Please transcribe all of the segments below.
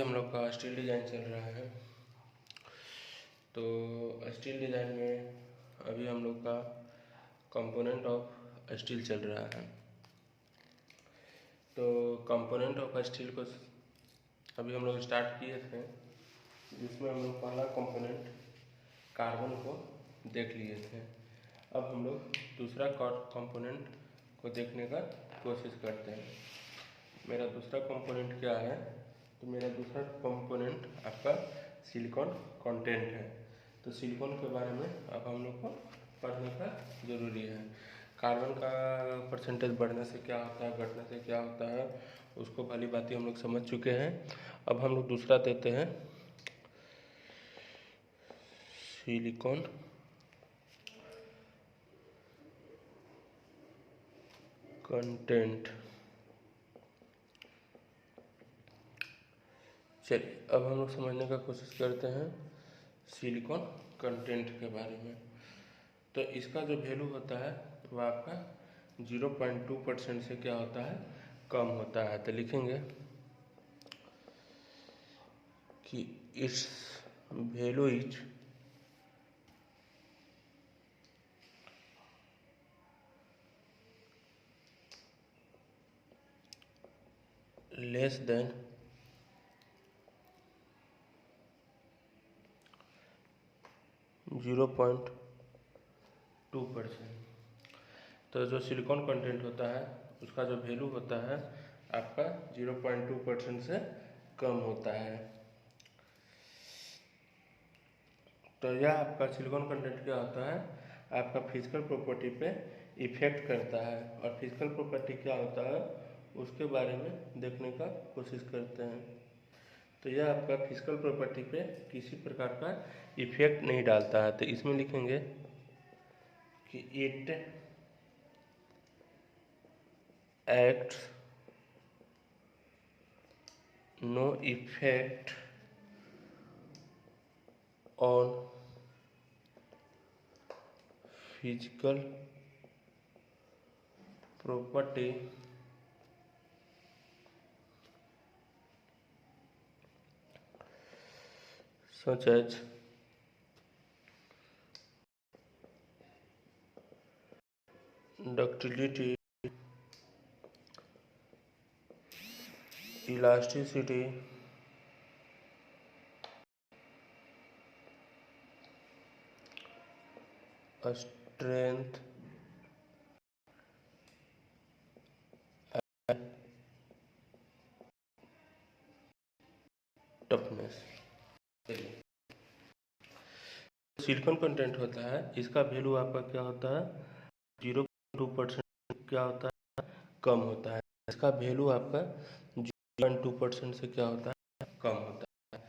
हम लोग का स्टील डिज़ाइन चल रहा है। तो स्टील डिज़ाइन में अभी हम लोग का कंपोनेंट ऑफ स्टील चल रहा है। तो कंपोनेंट ऑफ स्टील को अभी हम लोग स्टार्ट किए थे, जिसमें हम लोग पहला कंपोनेंट कार्बन को देख लिए थे। अब हम लोग दूसरा कंपोनेंट को देखने का कोशिश करते हैं। मेरा दूसरा कंपोनेंट क्या है? तो मेरा दूसरा कंपोनेंट आपका सिलिकॉन कंटेंट है। तो सिलिकॉन के बारे में अब हम लोग को पढ़ने का ज़रूरी है। कार्बन का परसेंटेज बढ़ने से क्या होता है, घटने से क्या होता है, उसको भली बातें हम लोग समझ चुके हैं। अब हम लोग दूसरा देते हैं सिलिकॉन कंटेंट। चलिए अब हम लोग समझने का कोशिश करते हैं सिलिकॉन कंटेंट के बारे में। तो इसका जो वैल्यू होता है वो आपका 0.2% से क्या होता है, कम होता है। तो लिखेंगे कि it's value is less than 0.2%। तो जो सिलिकॉन कंटेंट होता है उसका जो वैल्यू होता है आपका 0.2% से कम होता है। तो यह आपका सिलिकॉन कंटेंट क्या होता है, आपका फिजिकल प्रॉपर्टी पे इफेक्ट करता है। और फिजिकल प्रॉपर्टी क्या होता है उसके बारे में देखने का कोशिश करते हैं। तो यह आपका फिजिकल प्रॉपर्टी पे किसी प्रकार का इफेक्ट नहीं डालता है। तो इसमें लिखेंगे कि it acts no effect on physical property such as ductility, elasticity, strength, toughness. Silicon content होता है, इसका वैल्यू आपका क्या होता है 0.2% क्या होता है, कम होता है। इसका वैल्यू आपका 0.2% से क्या होता है, कम होता है।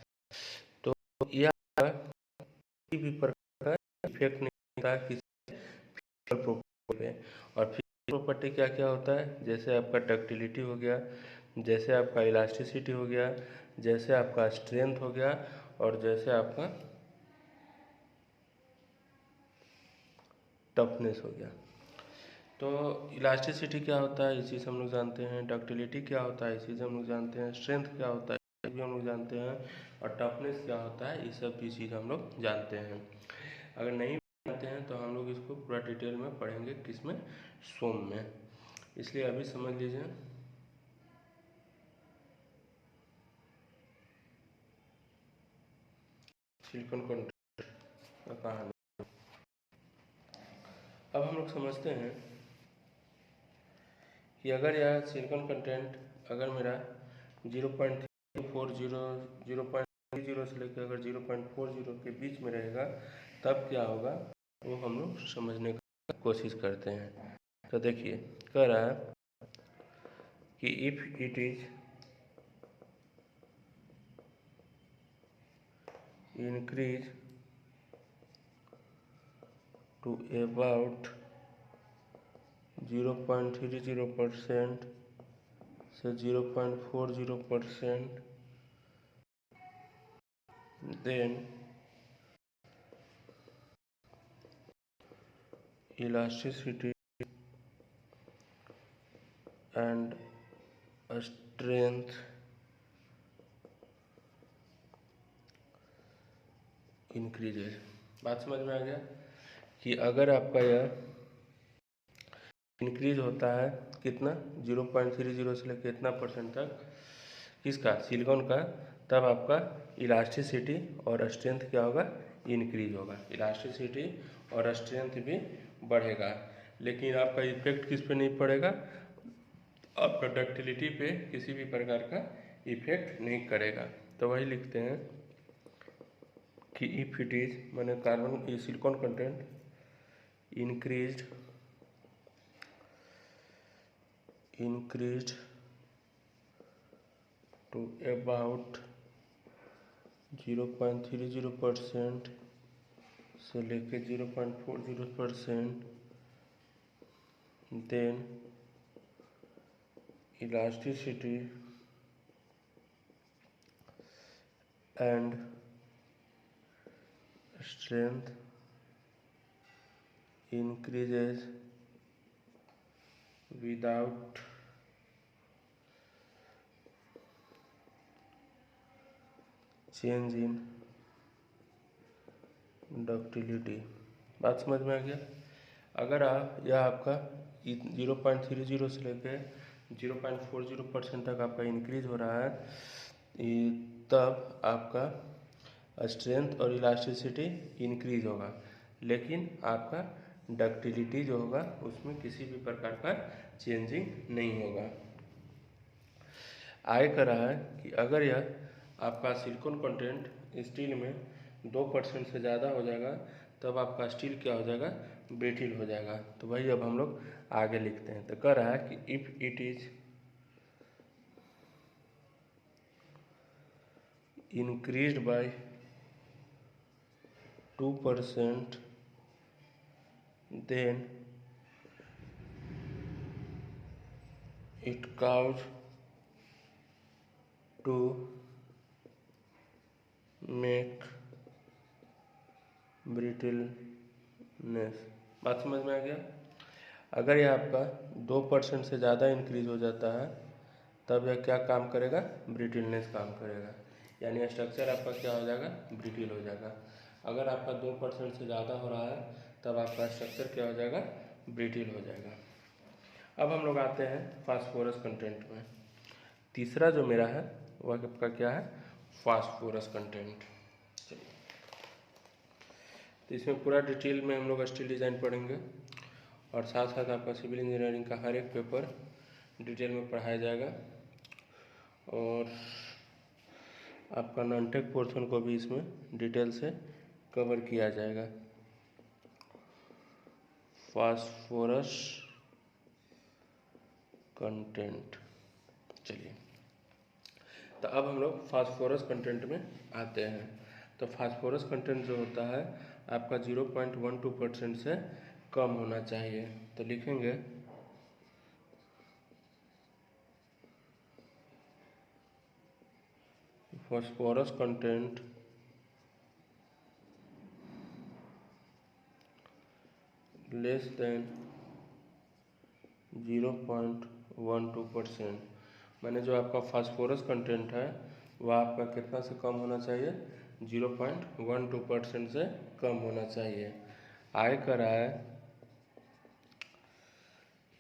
तो यह किसी भी प्रकार का इफेक्ट नहीं होता है किसी फिजिकल प्रॉपर्टी पे। और फिजिकल प्रॉपर्टी क्या क्या होता है, जैसे आपका डक्टिलिटी हो गया, जैसे आपका इलास्टिसिटी हो गया, जैसे आपका स्ट्रेंथ हो गया, और जैसे आपका टफनेस हो गया। तो इलास्टिसिटी क्या होता है, इस चीज़ हम लोग जानते हैं। डक्टिलिटी क्या होता है, इस चीज़ हम लोग जानते हैं। स्ट्रेंथ क्या होता है, ये भी हम लोग जानते हैं। और टफनेस क्या होता है, ये सब भी चीज़ हम लोग जानते हैं। अगर नहीं जानते हैं तो हम लोग इसको पूरा डिटेल में पढ़ेंगे, किसमें, सोम में। इसलिए अभी समझ लीजिए सिलिकॉन कंटेंट का कहानी। अब हम लोग समझते हैं कि अगर यह सिलिकॉन कंटेंट अगर मेरा 0.40 0.30 से लेकर अगर 0.40 के बीच में रहेगा तब क्या होगा, वो हम लोग समझने की कोशिश करते हैं। तो देखिए कह रहा है कि if it is increase to about 0.30% से 0.40%, then elasticity and strength increases. बात समझ में आ गया कि अगर आपका यह इंक्रीज होता है कितना 0.30 से लेकर कितना परसेंट तक, किसका, सिलिकॉन का, तब आपका इलास्टिसिटी और स्ट्रेंथ क्या होगा, इंक्रीज होगा। इलास्टिसिटी और स्ट्रेंथ भी बढ़ेगा, लेकिन आपका इफेक्ट किस पे नहीं पड़ेगा, आपका डक्टिलिटी पे किसी भी प्रकार का इफेक्ट नहीं करेगा। तो वही लिखते हैं कि इफ इट इज माने carbon silicon content increased to about 0.30% से लेके 0.40%, then elasticity and strength increases without change in ductility. बात समझ में आ गया। अगर यह आपका 0.30 से लेकर 0.40% तक आपका इंक्रीज हो रहा है, तब आपका स्ट्रेंथ और इलास्टिसिटी इंक्रीज होगा, लेकिन आपका डक्टिलिटी जो होगा उसमें किसी भी प्रकार का चेंजिंग नहीं होगा। आगे कर रहा है कि अगर यह आपका सिलिकॉन कंटेंट स्टील में 2% से ज़्यादा हो जाएगा, तब आपका स्टील क्या हो जाएगा, ब्रिटिल हो जाएगा। तो वही अब हम लोग आगे लिखते हैं। तो कह रहा है कि if it is increased by 2%, then it causes to make brittleness। बात समझ में आ गया। अगर यह आपका 2% से ज़्यादा इंक्रीज हो जाता है, तब यह क्या काम करेगा, ब्रिटिलनेस काम करेगा, यानी स्ट्रक्चर आपका क्या हो जाएगा, ब्रिटिल हो जाएगा। अगर आपका 2% से ज़्यादा हो रहा है, तब आपका स्ट्रक्चर क्या हो जाएगा, ब्रिटिल हो जाएगा। अब हम लोग आते हैं फास्फोरस कंटेंट में। तीसरा जो मेरा है वह आपका क्या है, फास्फोरस कंटेंट। चलिए, तो इसमें पूरा डिटेल में हम लोग स्टील डिज़ाइन पढ़ेंगे, और साथ साथ आपका सिविल इंजीनियरिंग का हर एक पेपर डिटेल में पढ़ाया जाएगा, और आपका नॉन-टेक पोर्शन को भी इसमें डिटेल से कवर किया जाएगा। Phosphorus content. चलिए, तो अब हम लोग फास्फोरस कंटेंट में आते हैं। तो फास्फोरस कंटेंट जो होता है आपका 0.12% से कम होना चाहिए। तो लिखेंगे फास्फोरस कंटेंट लेस देन 0.12%, माने जो आपका फास्फोरस कंटेंट है वह आपका कितना से कम होना चाहिए, 0.12% से कम होना चाहिए। आगे कर रहा है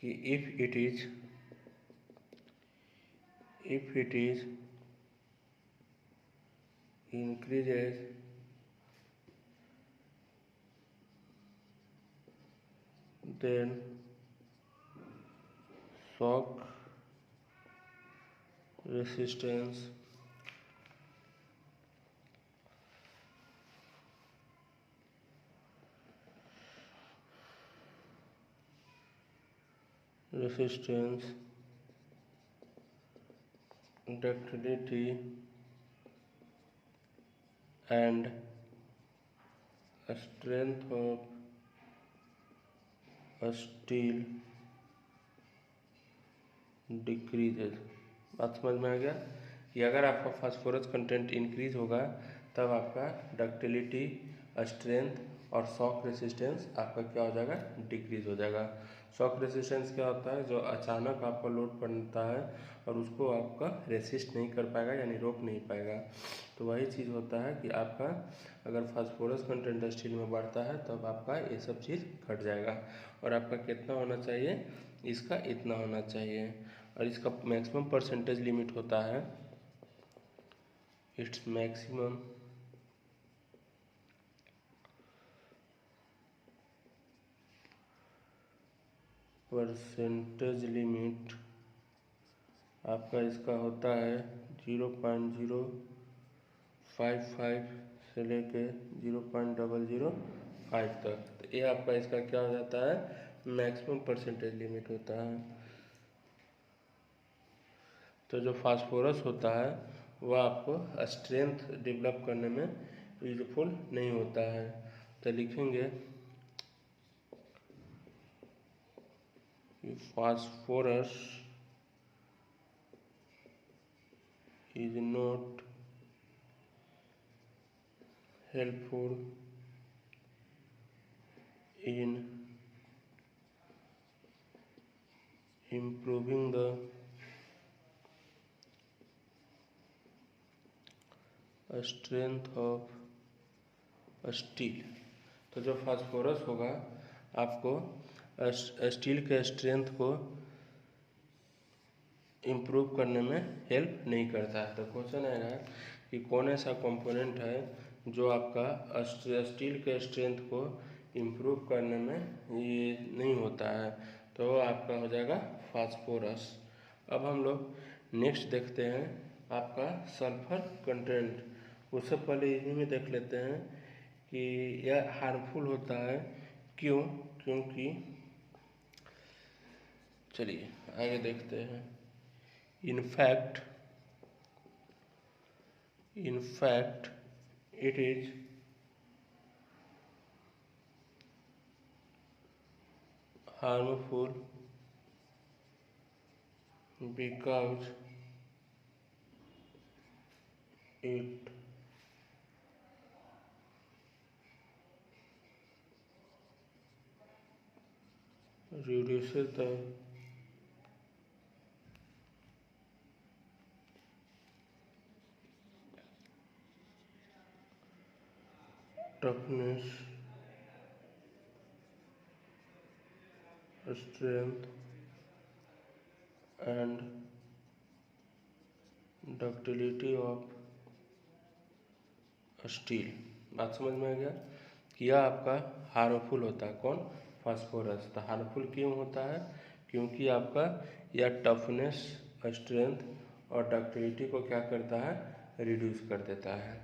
कि if it is increases then shock resistance ductility and strength of steel decreases. बात समझ में आ गया कि अगर आपका फास्फोरस कंटेंट इंक्रीज होगा, तब आपका डक्टिलिटी, स्ट्रेंथ और शॉक रेसिस्टेंस आपका क्या हो जाएगा, डिक्रीज हो जाएगा। शॉक रेसिस्टेंस क्या होता है, जो अचानक आपका लोड पड़ता है और उसको आपका रेसिस्ट नहीं कर पाएगा यानी रोक नहीं पाएगा। तो वही चीज़ होता है कि आपका अगर फास्फोरस कंटेंट स्टील में बढ़ता है तब आपका ये सब चीज़ घट जाएगा। और आपका कितना होना चाहिए, इसका इतना होना चाहिए। और इसका मैक्सिमम परसेंटेज लिमिट होता है, इट्स मैक्सिमम परसेंटेज लिमिट आपका इसका होता है 0.055 से लेके 0.005 तक। तो ये आपका इसका क्या हो जाता है, मैक्सिमम परसेंटेज लिमिट होता है। तो जो फास्फोरस होता है वह आपको स्ट्रेंथ डेवलप करने में यूजफुल नहीं होता है। तो लिखेंगे phosphorus is not helpful in improving the strength of steel। तो जो फास्फोरस होगा आपको स्टील के स्ट्रेंथ को इम्प्रूव करने में हेल्प नहीं करता है। तो क्वेश्चन आएगा कि कौन ऐसा कंपोनेंट है जो आपका स्टील के स्ट्रेंथ को इम्प्रूव करने में ये नहीं होता है, तो आपका हो जाएगा फास्फोरस। अब हम लोग नेक्स्ट देखते हैं आपका सल्फर कंटेंट। उससे पहले इसी में देख लेते हैं कि यह हार्मफुल होता है क्यों, क्योंकि चलिए आगे देखते हैं। In fact, it is harmful because it reduces the toughness, strength and ductility of steel. बात समझ में आ गया कि यह आपका हार्मफुल होता है, कौन, फास्फोरस। तो हार्मफुल क्यों होता है, क्योंकि आपका यह टफनेस, स्ट्रेंथ और डक्टिलिटी को क्या करता है, रिड्यूस कर देता है।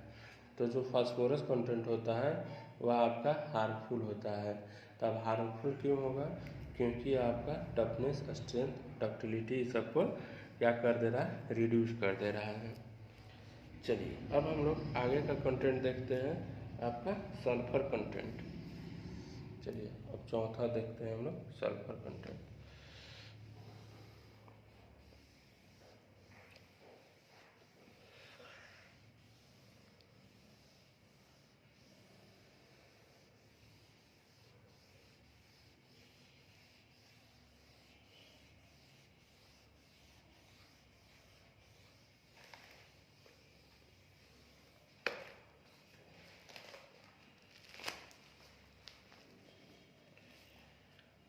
तो जो फास्फोरस कंटेंट होता है वह आपका हार्मफुल होता है। तब हार्मफुल क्यों होगा, क्योंकि आपका टफनेस, स्ट्रेंथ, डक्टिलिटी सबको क्या कर दे रहा है, रिड्यूस कर दे रहा है। चलिए अब हम लोग आगे का कंटेंट देखते हैं, आपका सल्फर कंटेंट। चलिए अब चौथा देखते हैं हम लोग सल्फर कंटेंट।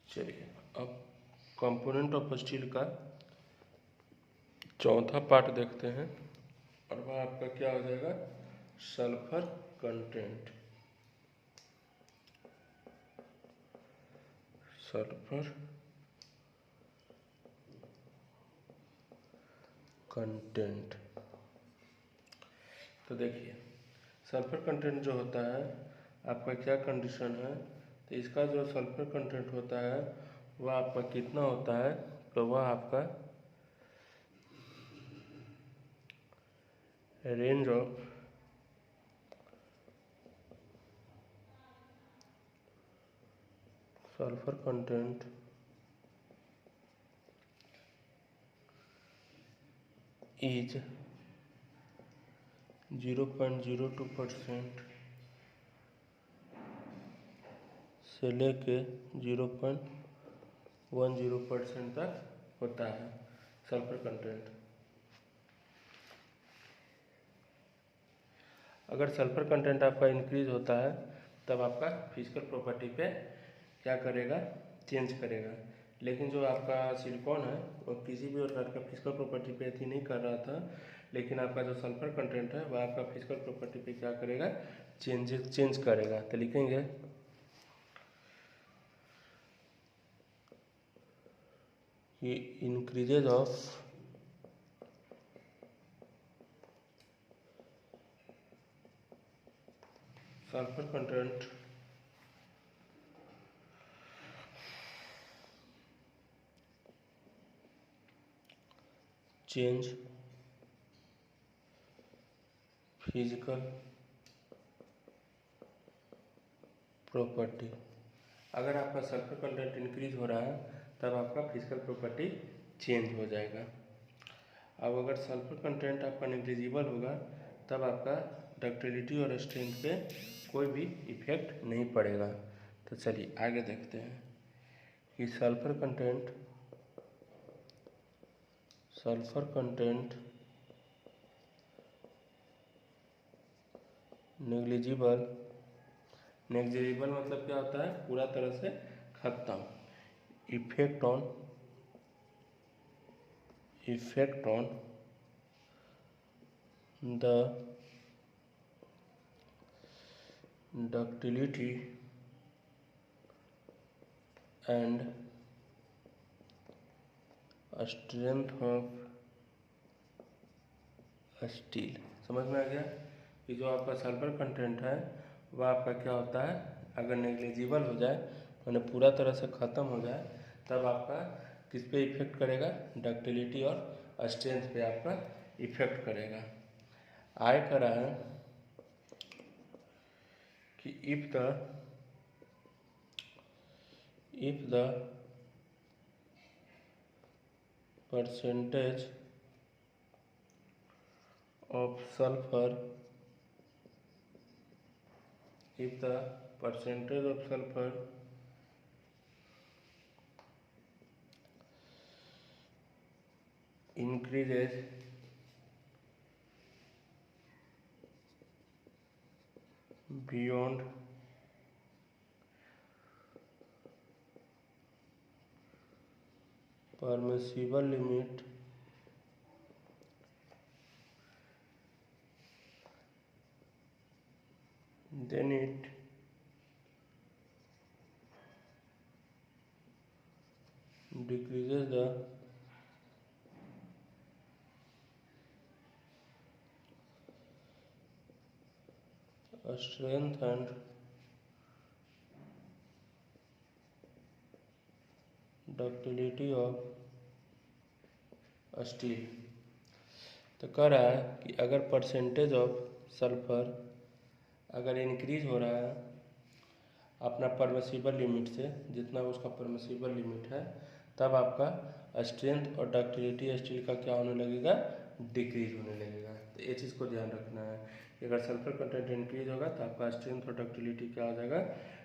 चलिए अब कंपोनेंट ऑफ स्टील का चौथा पार्ट देखते हैं और वह आपका क्या हो जाएगा, सल्फर कंटेंट। Sulphur content. तो देखिए सल्फर कंटेंट जो होता है आपका क्या कंडीशन है, तो इसका जो सल्फर कंटेंट होता है वह आपका कितना होता है, तो वह आपका range of sulphur content is 0.02% से लेके 0.10% तक होता है सल्फर कंटेंट। अगर सल्फर कंटेंट आपका इंक्रीज होता है तब आपका फिजिकल प्रॉपर्टी पे क्या करेगा, चेंज करेगा। लेकिन जो आपका सिलिकॉन है वो किसी भी प्रकार का फिजिकल प्रॉपर्टी पे अथी नहीं कर रहा था, लेकिन आपका जो सल्फर कंटेंट है वह आपका फिजिकल प्रॉपर्टी पे क्या करेगा, चेंज करेगा। तो लिखेंगे कि increases of sulphur content change physical property. अगर आपका सल्फर कंटेंट इंक्रीज हो रहा है तब आपका फिजिकल प्रॉपर्टी चेंज हो जाएगा। अब अगर सल्फर कंटेंट आपका नेग्लिजिबल होगा तब आपका डक्टिलिटी और स्ट्रेंथ पे कोई भी इफेक्ट नहीं पड़ेगा। तो चलिए आगे देखते हैं कि सल्फर कंटेंट नेग्लिजिबल मतलब क्या होता है, पूरा तरह से खत्म। Effect on the ductility and strength of steel. समझ में आ गया कि जो आपका सल्फर कंटेंट है वह आपका क्या होता है, अगर नेग्लिजिबल हो जाए यानी पूरा तरह से ख़त्म हो जाए तब आपका किस पे इफेक्ट करेगा, डक्टिलिटी और स्ट्रेंथ पे आपका इफेक्ट करेगा। आय कर रहा है कि if the percentage of sulfur increases beyond permissible limit, then it decreases the strength and ductility of steel. तो कह रहा है कि अगर परसेंटेज ऑफ सल्फर अगर इंक्रीज हो रहा है अपना परमिसिबल लिमिट से, जितना उसका परमिसिबल लिमिट है, तब आपका स्ट्रेंथ और डक्टिलिटी स्टील का क्या होने लगेगा, डिक्रीज होने लगेगा। तो ये चीज़ को ध्यान रखना है कि अगर सल्फर कंटेंट इंक्रीज होगा तो आपका स्ट्रेंथ और डक्टिलिटी क्या हो जाएगा,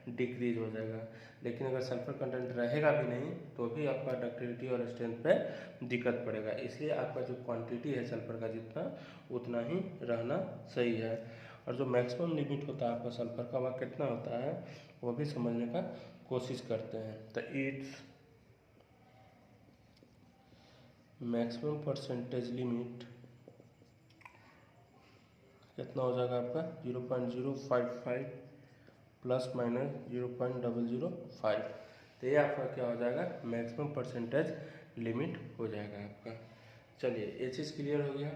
डिक्रीज हो जाएगा। लेकिन अगर सल्फर कंटेंट रहेगा भी नहीं तो भी आपका डक्टिलिटी और स्ट्रेंथ पे दिक्कत पड़ेगा। इसलिए आपका जो क्वांटिटी है सल्फर का जितना उतना ही रहना सही है। और जो मैक्सिमम लिमिट होता है आपका सल्फर का वह कितना होता है वो भी समझने का कोशिश करते हैं। तो इट्स मैक्सिमम परसेंटेज लिमिट कितना हो जाएगा आपका 0.055 प्लस माइनस 0.005। तो ये आपका क्या हो जाएगा, मैक्सिमम परसेंटेज लिमिट हो जाएगा आपका। चलिए ये चीज़ क्लियर हो गया।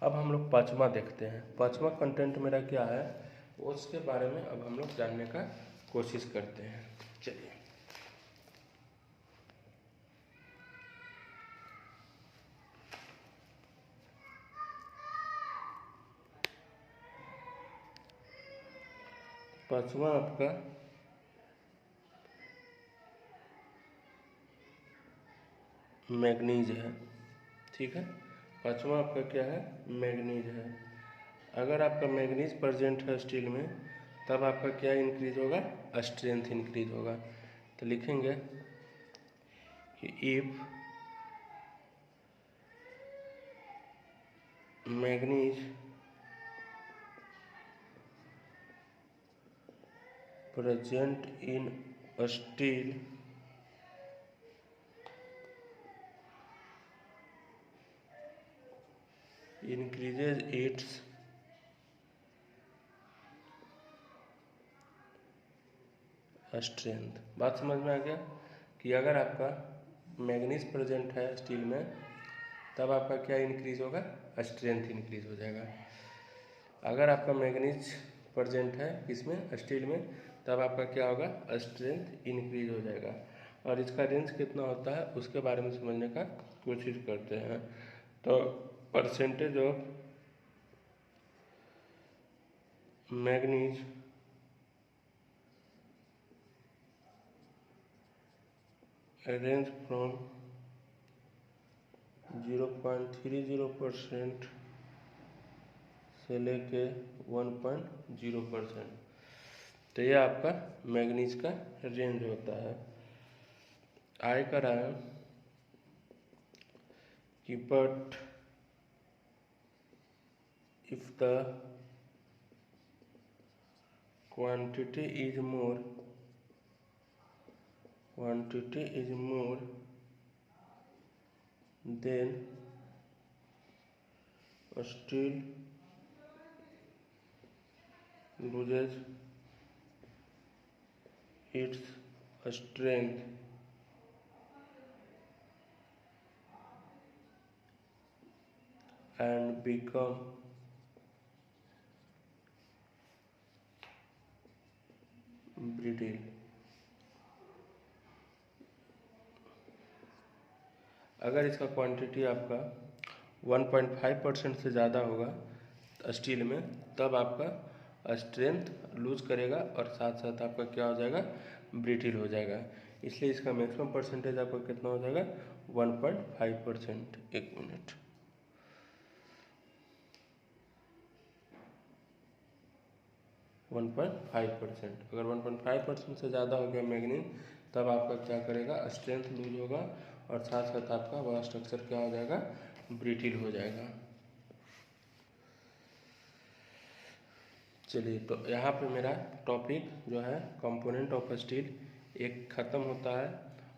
अब हम लोग पाँचवा देखते हैं। पाँचवा कंटेंट मेरा क्या है उसके बारे में अब हम लोग जानने का कोशिश करते हैं। चलिए पाँचवा आपका मैग्नीज है। ठीक है, पाँचवा आपका क्या है, मैग्नीज है। अगर आपका मैग्नीज प्रेजेंट है स्टील में तब आपका क्या इंक्रीज होगा, स्ट्रेंथ इंक्रीज होगा। तो लिखेंगे कि if manganese present in steel increases its strength. बात समझ में आ गया कि अगर आपका मैग्नीज प्रेजेंट है स्टील में तब आपका क्या इंक्रीज होगा, स्ट्रेंथ इंक्रीज हो जाएगा। अगर आपका मैग्नीज प्रेजेंट है किसमें, स्टील में, तब आपका क्या होगा, स्ट्रेंथ इंक्रीज हो जाएगा। और इसका रेंज कितना होता है उसके बारे में समझने का कोशिश करते हैं। तो percentage of manganese range from 0.30% से लेके 1.0%। तो यह आपका मैग्नीज का रेंज होता है। आय का रहा है कि but if the quantity is more then steel loses its strength and become brittle। अगर इसका क्वांटिटी आपका 1.5% से ज़्यादा होगा स्टील में तब आपका स्ट्रेंथ लूज करेगा और साथ साथ आपका क्या हो जाएगा, ब्रिटिल हो जाएगा। इसलिए इसका मैक्सिमम परसेंटेज आपका कितना हो जाएगा, 1.5%। एक मिनट, 1.5%। अगर 1.5% से ज़्यादा हो गया मैग्नीज तब आपका क्या करेगा, स्ट्रेंथ लूज होगा और साथ साथ आपका वह स्ट्रक्चर क्या हो जाएगा, ब्रिटिल हो जाएगा। चलिए, तो यहाँ पे मेरा टॉपिक जो है कंपोनेंट ऑफ स्टील एक ख़त्म होता है।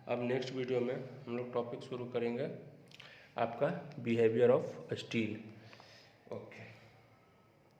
अब नेक्स्ट वीडियो में हम लोग टॉपिक शुरू करेंगे आपका बिहेवियर ऑफ स्टील। ओके।